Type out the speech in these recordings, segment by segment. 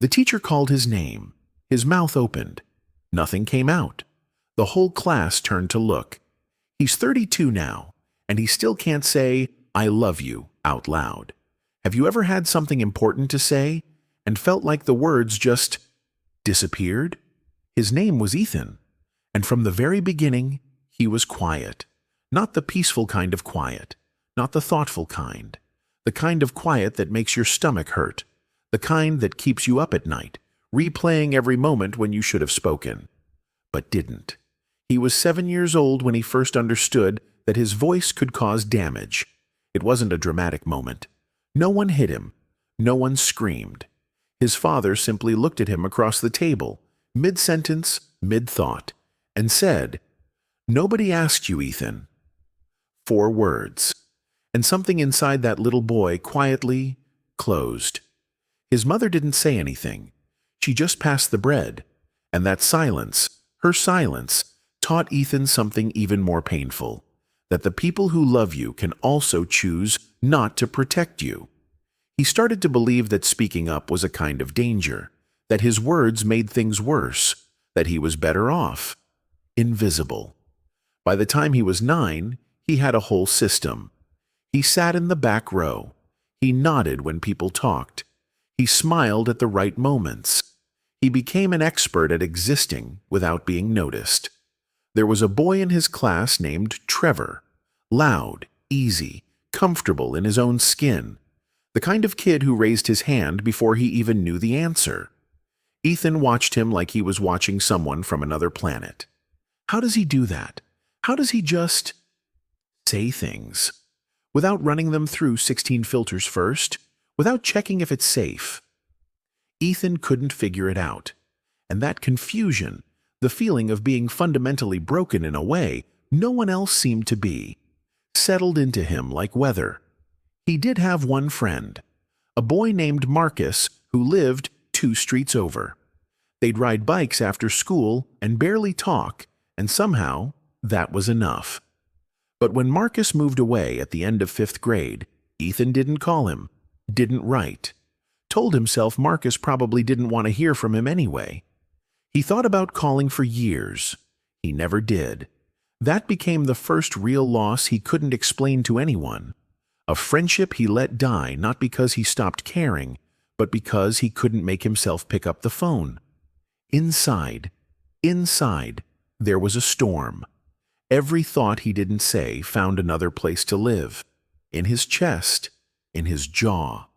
The teacher called his name. His mouth opened. Nothing came out. The whole class turned to look. He's 32 now, and he still can't say, "I love you," out loud. Have you ever had something important to say and felt like the words just disappeared? His name was Ethan, and from the very beginning, he was quiet. Not the peaceful kind of quiet, not the thoughtful kind, the kind of quiet that makes your stomach hurt, the kind that keeps you up at night, replaying every moment when you should have spoken, but didn't. He was 7 years old when he first understood that his voice could cause damage. It wasn't a dramatic moment. No one hit him. No one screamed. His father simply looked at him across the table, mid-sentence, mid-thought, and said, "Nobody asked you, Ethan." 4 words. And something inside that little boy quietly closed. His mother didn't say anything. She just passed the bread. And that silence, her silence, taught Ethan something even more painful. That the people who love you can also choose not to protect you. He started to believe that speaking up was a kind of danger, that his words made things worse, that he was better off. Invisible. By the time he was 9, he had a whole system. He sat in the back row. He nodded when people talked. He smiled at the right moments. He became an expert at existing without being noticed. There was a boy in his class named Trevor. Loud, easy, comfortable in his own skin. The kind of kid who raised his hand before he even knew the answer. Ethan watched him like he was watching someone from another planet. How does he do that? How does he just say things? Without running them through 16 filters first? Without checking if it's safe? Ethan couldn't figure it out. And that confusion, the feeling of being fundamentally broken in a way no one else seemed to be, settled into him like weather. He did have one friend, a boy named Marcus who lived 2 streets over. They'd ride bikes after school and barely talk, and somehow that was enough. But when Marcus moved away at the end of 5th grade, Ethan didn't call him, didn't write. Told himself Marcus probably didn't want to hear from him anyway. He thought about calling for years. He never did. That became the first real loss he couldn't explain to anyone. A friendship he let die not because he stopped caring, but because he couldn't make himself pick up the phone. Inside, there was a storm. Every thought he didn't say found another place to live. In his chest, in his jaw,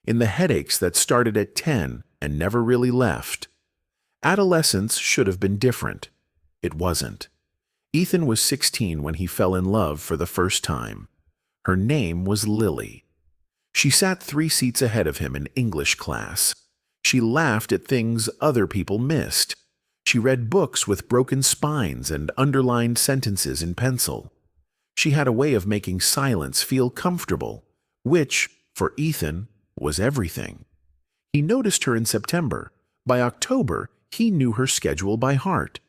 in the headaches that started at 10 and never really left. Adolescence should have been different. It wasn't. Ethan was 16 when he fell in love for the first time. Her name was Lily. She sat 3 seats ahead of him in English class. She laughed at things other people missed. She read books with broken spines and underlined sentences in pencil. She had a way of making silence feel comfortable, which, for Ethan, was everything. He noticed her in September. By October, he knew her schedule by heart.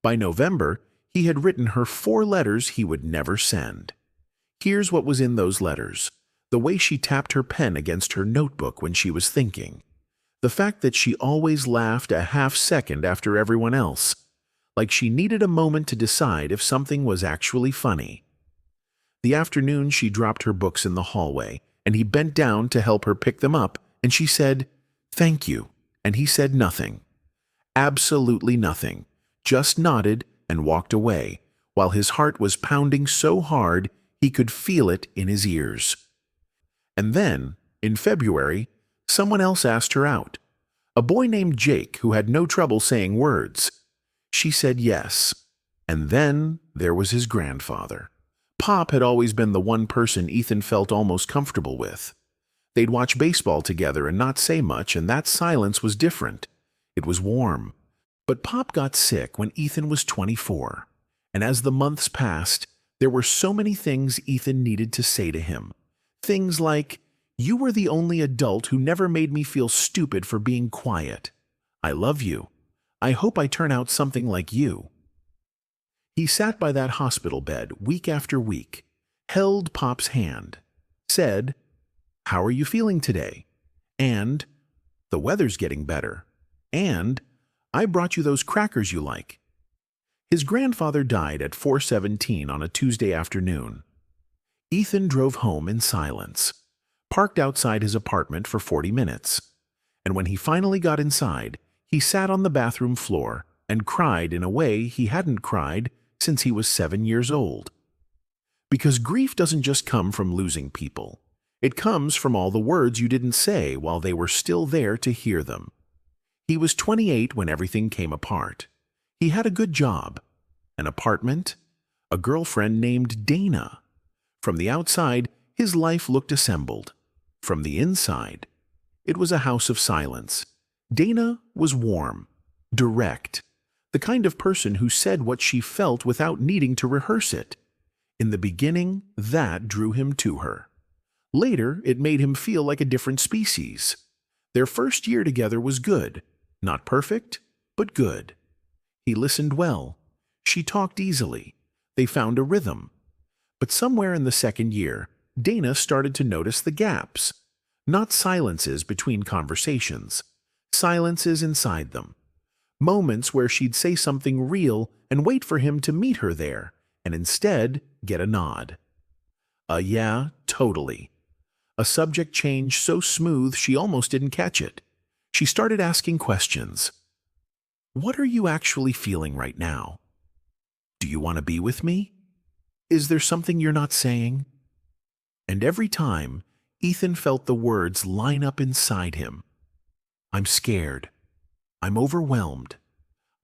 By November, he had written her 4 letters he would never send. Here's what was in those letters. The way she tapped her pen against her notebook when she was thinking. The fact that she always laughed a half second after everyone else, like she needed a moment to decide if something was actually funny. The afternoon she dropped her books in the hallway, and he bent down to help her pick them up, and she said, "Thank you," and he said nothing. Absolutely nothing. Just nodded and walked away, while his heart was pounding so hard he could feel it in his ears. And then, in February, someone else asked her out. A boy named Jake who had no trouble saying words. She said yes. And then there was his grandfather. Pop had always been the one person Ethan felt almost comfortable with. They'd watch baseball together and not say much, and that silence was different. It was warm. But Pop got sick when Ethan was 24. And as the months passed, there were so many things Ethan needed to say to him. Things like, "You were the only adult who never made me feel stupid for being quiet. I love you. I hope I turn out something like you." He sat by that hospital bed week after week, held Pop's hand, said, "How are you feeling today?" And, The weather's getting better. And I brought you those crackers you like." His grandfather died at 4:17 on a Tuesday afternoon. Ethan drove home in silence, parked outside his apartment for 40 minutes. And when he finally got inside, he sat on the bathroom floor and cried in a way he hadn't cried since he was 7 years old. Because grief doesn't just come from losing people. It comes from all the words you didn't say while they were still there to hear them. He was 28 when everything came apart. He had a good job, an apartment, a girlfriend named Dana. From the outside, his life looked assembled. From the inside, it was a house of silence. Dana was warm, direct, the kind of person who said what she felt without needing to rehearse it. In the beginning, that drew him to her. Later, it made him feel like a different species. Their first year together was good. Not perfect, but good. He listened well. She talked easily. They found a rhythm. But somewhere in the second year, Dana started to notice the gaps. Not silences between conversations. Silences inside them. Moments where she'd say something real and wait for him to meet her there, and instead get a nod. A yeah, totally. A subject change so smooth she almost didn't catch it. She started asking questions. What are you actually feeling right now? Do you want to be with me? Is there something you're not saying? And every time, Ethan felt the words line up inside him. I'm scared. I'm overwhelmed.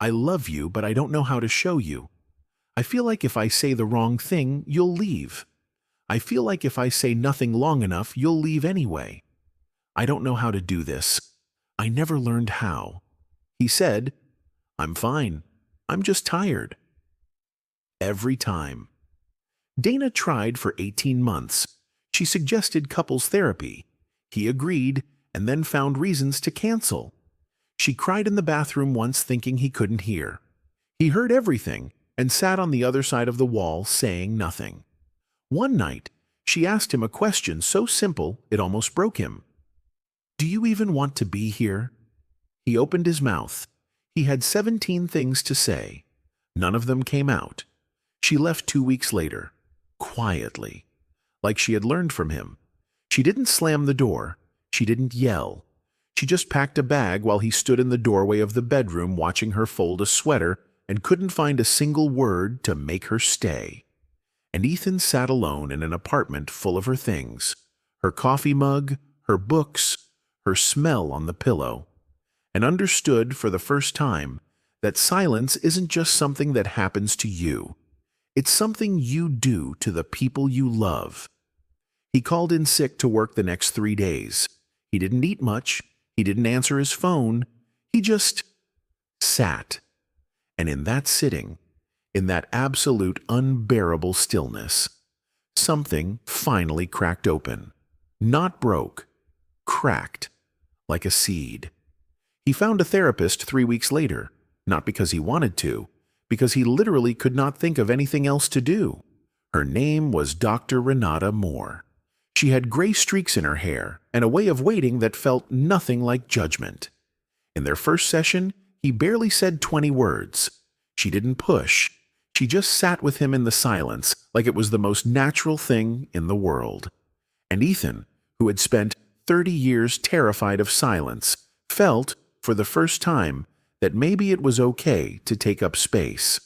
I love you, but I don't know how to show you. I feel like if I say the wrong thing, you'll leave. I feel like if I say nothing long enough, you'll leave anyway. I don't know how to do this. I never learned how. He said, I'm fine. I'm just tired. Every time. Dana tried for 18 months. She suggested couples therapy. He agreed and then found reasons to cancel. She cried in the bathroom once thinking he couldn't hear. He heard everything and sat on the other side of the wall saying nothing. One night, she asked him a question so simple it almost broke him. Do you even want to be here? He opened his mouth. He had 17 things to say. None of them came out. She left 2 weeks later, quietly, like she had learned from him. She didn't slam the door. She didn't yell. She just packed a bag while he stood in the doorway of the bedroom watching her fold a sweater and couldn't find a single word to make her stay. And Ethan sat alone in an apartment full of her things, her coffee mug, her books, her smell on the pillow, and understood for the first time that silence isn't just something that happens to you. It's something you do to the people you love. He called in sick to work the next 3 days. He didn't eat much. He didn't answer his phone. He just sat. And in that sitting, in that absolute unbearable stillness, something finally cracked open. Not broke, cracked, like a seed. He found a therapist 3 weeks later, not because he wanted to, because he literally could not think of anything else to do. Her name was Dr. Renata Moore. She had gray streaks in her hair and a way of waiting that felt nothing like judgment. In their first session, he barely said 20 words. She didn't push. She just sat with him in the silence like it was the most natural thing in the world. And Ethan, who had spent 30 years terrified of silence, felt, for the first time, that maybe it was okay to take up space.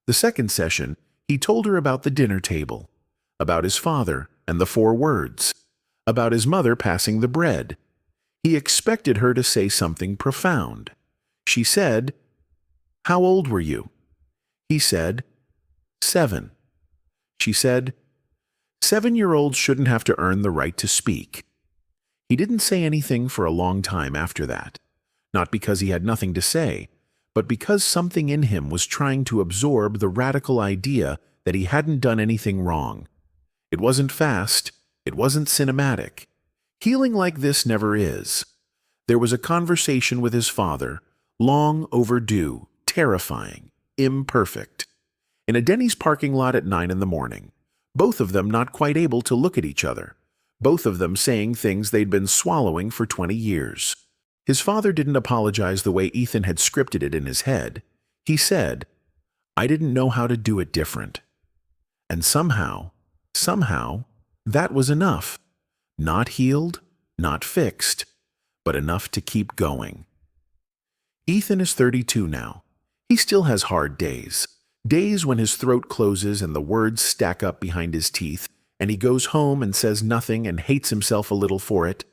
The second session, he told her about the dinner table, about his father and the 4 words, about his mother passing the bread. He expected her to say something profound. She said, How old were you? He said, 7. She said, 7-year-olds shouldn't have to earn the right to speak. He didn't say anything for a long time after that, not because he had nothing to say, but because something in him was trying to absorb the radical idea that he hadn't done anything wrong. It wasn't fast. It wasn't cinematic. Healing like this never is. There was a conversation with his father, long overdue, terrifying, imperfect. In a Denny's parking lot at 9 in the morning, both of them not quite able to look at each other, both of them saying things they'd been swallowing for 20 years. His father didn't apologize the way Ethan had scripted it in his head. He said, "I didn't know how to do it different." And somehow, that was enough. Not healed, not fixed, but enough to keep going. Ethan is 32 now. He still has hard days. Days when his throat closes and the words stack up behind his teeth, and he goes home and says nothing and hates himself a little for it.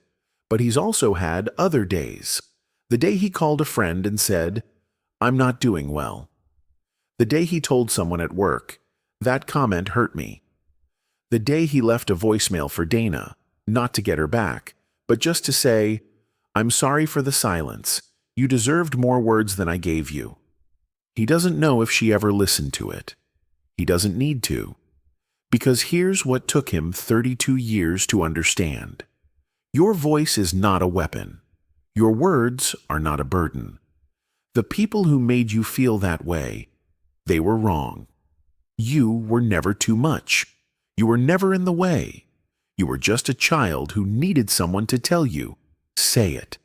But he's also had other days. The day he called a friend and said, "I'm not doing well." The day he told someone at work, "That comment hurt me." The day he left a voicemail for Dana, not to get her back, but just to say, "I'm sorry for the silence. You deserved more words than I gave you." He doesn't know if she ever listened to it. He doesn't need to. Because here's what took him 32 years to understand. Your voice is not a weapon. Your words are not a burden. The people who made you feel that way, they were wrong. You were never too much. You were never in the way. You were just a child who needed someone to tell you, "Say it.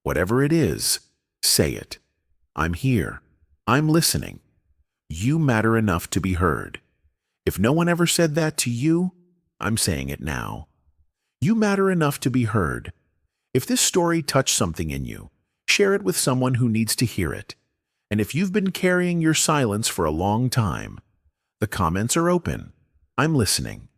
Whatever it is, say it. I'm here. I'm listening. You matter enough to be heard." If no one ever said that to you, I'm saying it now. You matter enough to be heard. If this story touched something in you, share it with someone who needs to hear it. And if you've been carrying your silence for a long time, the comments are open. I'm listening.